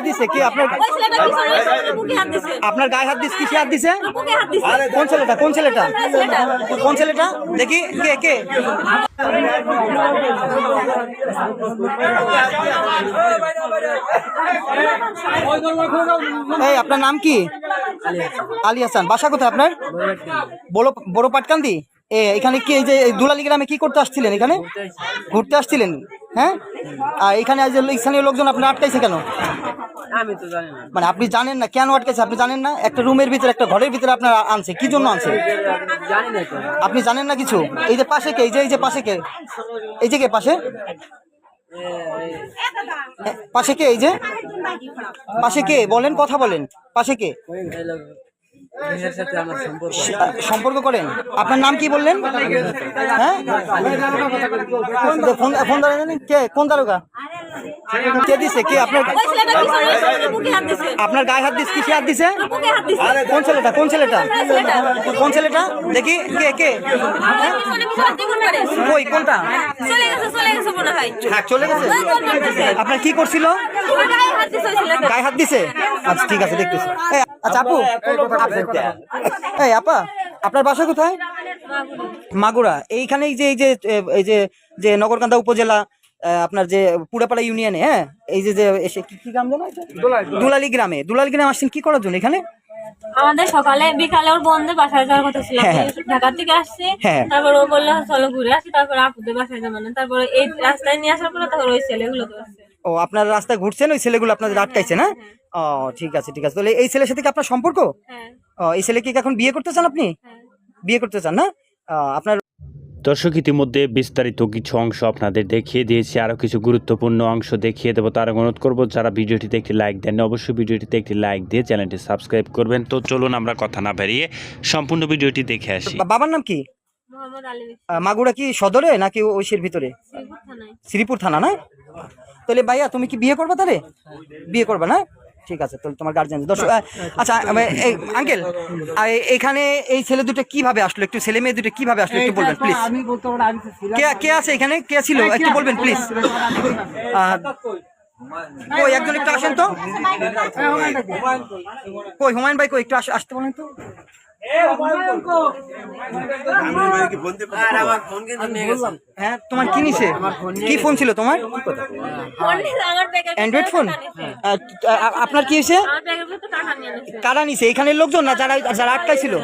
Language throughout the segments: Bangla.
দিছে কে আপনার আপনার গায়ে হাত দিছে কিসে হাত দিছে কোন ছেলেটা দেখি কে এই আপনার নাম কি? আলী হাসান। বাসা কোথায় আপনার? বড় পাটকান্দি। এখানে কি এই যে দুলালি গ্রামে কি করতে আসছিলেন? এখানে ঘুরতে আসছিলেন? হ্যাঁ, আর এখানে স্থানীয় লোকজন আপনার আটকাইছে কেন? আমি তো জানি না। মানে আপনি জানেন না কেন আটকাইছে? আপনি জানেন না? একটা রুমের ভিতরে একটা ঘরের ভিতরে আপনার আনছে, কি জন্য আনছে জানি না তো। আপনি জানেন না কিছু? এই যে পাশে কে? এই যে পাশে কে? এই যে কে পাশে? পাশে কে? এই যে পাশে কে? বলেন, কথা বলেন। পাশে কে? এর সাথে আমার সম্পর্ক। সম্পর্ক করেন? আপনার নাম কি বললেন? হ্যাঁ, ফোন দাঁড়ান। কে? কোন দারোগা? কে দিছে? কে আপনার আপনার গায়ে হাত দিছে? কিসে হাত দিছে? কোন ছেলেটা দেখি কে কই? কোনটা? হ্যাঁ, চলে গেছে। আপনার কি করছিল? গায়ে হাত দিছে। আচ্ছা ঠিক আছে, দেখতেছি। আচ্ছা আপু, এই আপা, আপনার বাসা কোথায়? মাগুরা। এইখানে এই যে নগরকান্দা উপজেলা, আপনার যে পুরাপাড়া ইউনিয়নে, হ্যাঁ, এই যে কি গ্রাম জানো? দুলালি গ্রামে আসছেন কি করার জন্য এখানে? আমাদের সকালে বিকালে ওর বন্ধের বাসায় যাওয়ার কথা ছিল। ঢাকা থেকে আসছে, তারপর ও বললো চলো ঘুরে আসি, তারপর আপুদের বাসায় যাবো না। তারপর এই রাস্তায় নিয়ে আসার পরে তারপর ওই ছেলেগুলো তো আসছে। ও, আপনার রাস্তায় ঘুরছেন, ওই ছেলেগুলো আপনাদের আটকাইছে না? ও ঠিক আছে। তাহলে এই ছেলের সাথে কি আপনার সম্পর্ক? ও, এই ছেলেকে কি এখন বিয়ে করতে চান আপনি? বিয়ে করতে চান না? আপনার দর্শক, ইতিমধ্যে বিস্তারিত কিছু অংশ আপনাদের দেখিয়ে দিয়েছি, আরও কিছু গুরুত্বপূর্ণ অংশ দেখিয়ে দেবো। তার অনুরোধ করবো যারা ভিডিওটিতে একটি লাইক দেন, অবশ্যই ভিডিওটিতে একটি লাইক দিয়ে চ্যানেলটি সাবস্ক্রাইব করবেন। তো চলুন আমরা কথা না বেরিয়ে সম্পূর্ণ ভিডিওটি দেখে আসি। বাবার নাম কি? মোহাম্মদ আলী। মাগুরা কি সদরে নাকি ওইসের ভিতরে? শ্রীপুর থানা না? তাহলে ভাইয়া তুমি কি বিয়ে করবে? তাহলে বিয়ে করবে না? ঠিক আছে, তাহলে তোমার গার্জিয়ান। দর্শক, আচ্ছা আঙ্কেল, এখানে এই ছেলে দুটো কিভাবে আসলো? একটু ছেলে মেয়ে দুটো কিভাবে আসলো একটু বলবেন প্লিজ। কে আছে এখানে? কে ছিল একটু বলবেন প্লিজ। কই একজন একটু আসেন তো। কই হুমায়ুন ভাই? কই একটু আসতে বলেন তো। হ্যাঁ, তোমার কি নিছে? কি ফোন ছিল তোমার? Android phone. আপনার কি হয়েছে? কারা নিছে? এখানের লোকজন না যারা আটকাইছিল?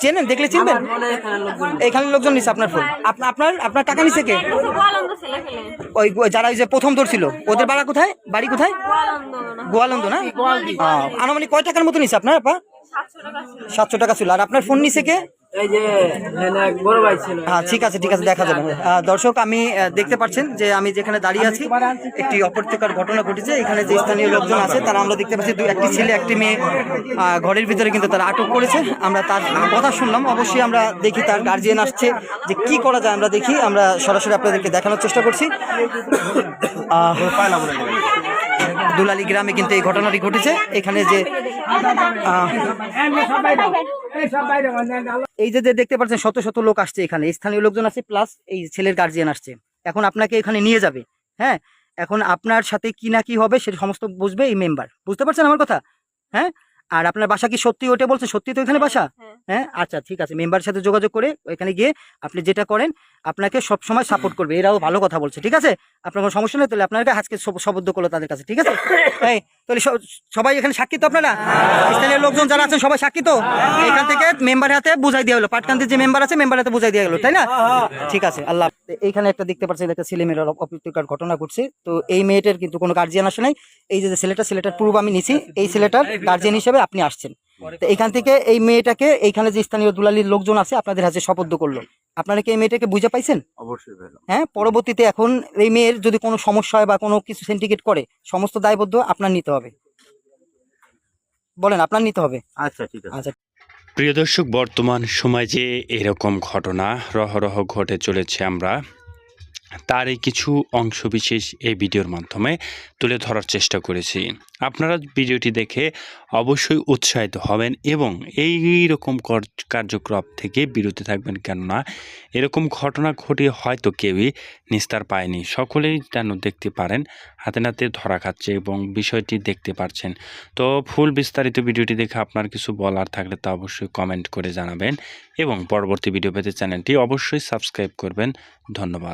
চেনেন? দেখলে চিনবেন? এখানের লোকজন নিছে আপনার ফোন। আপনার টাকা নিছে কে? ওই যারা ওই যে প্রথম ধরছিল, ওদের বাড়ি কোথায়? গোয়ালন্দ না? আনুমানিক কয় টাকার মতো নিছে আপনার আপা? 700 টাকা ছিল। আর আপনার ফোন নিছে কে? এই যে বড় ভাই ছিল। হ্যাঁ ঠিক আছে, দেখা যাবে। দর্শক, আমি দেখতে পাচ্ছেন যে আমি যেখানে দাঁড়িয়ে আছি, একটি অপ্রীতিকর ঘটনা ঘটেছে। এখানে যে স্থানীয় লোকজন আছে তারা, আমরা দেখতে পাচ্ছি একটি ছেলে একটি মেয়ে ঘরের ভিতরে কিন্তু তারা আটক করেছে। আমরা তার কথা শুনলাম, অবশ্যই আমরা দেখি তার গার্জিয়ান আসছে, যে কি করা যায় আমরা দেখি। আমরা সরাসরি আপনাদেরকে দেখানোর চেষ্টা করছি। দুলালি গ্রামে কিন্তু এই ঘটনাটি ঘটেছে। এখানে যে এই যে দেখতে পাচ্ছেন শত লোক আসছে, এখানে স্থানীয় লোকজন আছে, প্লাস এই ছেলের গার্জিয়ান আসছে। এখন আপনাকে এখানে নিয়ে যাবে। হ্যাঁ, এখন আপনার সাথে কি না কি হবে সেটা সমস্ত বুঝবে এই মেম্বার। বুঝতে পারছেন আমার কথা? হ্যাঁ, আর আপনার বাসা কি সত্যি ওইটা বলছে? সত্যি তো এখানে বাসা? হ্যাঁ, আচ্ছা ঠিক আছে। মেম্বারের সাথে যোগাযোগ করে এখানে গিয়ে আপনি যেটা করেন, আপনাকে সব সময় সাপোর্ট করবে। এরাও ভালো কথা বলছে, ঠিক আছে? আপনার কোনো সমস্যা নেই। তাহলে আপনাকে আজকে শবদ্ধ করলো তাদের কাছে, ঠিক আছে? এই তাহলে সবাই এখানে সাক্ষী তো? আপনারা স্থানীয় লোকজন যারা আছেন সবাই সাক্ষী তো? এখান থেকে মেম্বারের হাতে বুঝাই দেওয়া হলো, পাটকান্দির যে মেম্বার আছে মেম্বারের হাতে বুঝাই দেওয়া গেলো, তাই না? ঠিক আছে, আল্লাহ। এইখানে একটা দেখতে পাচ্ছেন একটা ছেলে মেয়ের অপ্রীতিকর ঘটনা ঘটছে। তো এই মেয়েটার কিন্তু কোনো গার্জিয়ান আসে নাই। এই যে ছেলেটার পূর্ব আমি নিছি, এই ছেলেটার গার্জিয়ান হিসেবে আপনি আসছেন। তো এখান থেকে এই মেয়েটাকে এইখানে যে স্থানীয় দুলালির লোকজন আছে আপনাদের হাতে শপথ করলো। আপনারা কি এই মেয়েটাকে বুঝে পাইছেন? অবশ্যই। হ্যাঁ, পরবর্তীতে এখন এই মেয়ের যদি কোনো সমস্যা হয় বা কোনো কিছু সিন্ডিকেট করে, সমস্ত দায়বদ্ধ আপনার নিতে হবে। বলেন, আপনার নিতে হবে। আচ্ছা ঠিক আছে। আচ্ছা। প্রিয় দর্শক, বর্তমান সময় যে এরকম ঘটনা রহরহ ঘটে চলেছে, আমরা তারই কিছু অংশবিশেষ এই ভিডিওর মাধ্যমে তুলে ধরার চেষ্টা করেছি। আপনারা ভিডিওটি দেখে অবশ্যই উৎসাহিত হবেন এবং এই রকম কার্যক্রম থেকে বিরত থাকবেন, কেননা এরকম ঘটনা ঘটিয়ে হয়তো কেউই নিস্তার পায়নি। সকলেই যেন দেখতে পারেন হাতে নাতে ধরা খাচ্ছে এবং বিষয়টি দেখতে পাচ্ছেন। তো ফুল বিস্তারিত ভিডিওটি দেখে আপনার কিছু বলার থাকলে তা অবশ্যই কমেন্ট করে জানাবেন এবং পরবর্তী ভিডিও পেতে চ্যানেলটি অবশ্যই সাবস্ক্রাইব করবেন। ধন্যবাদ।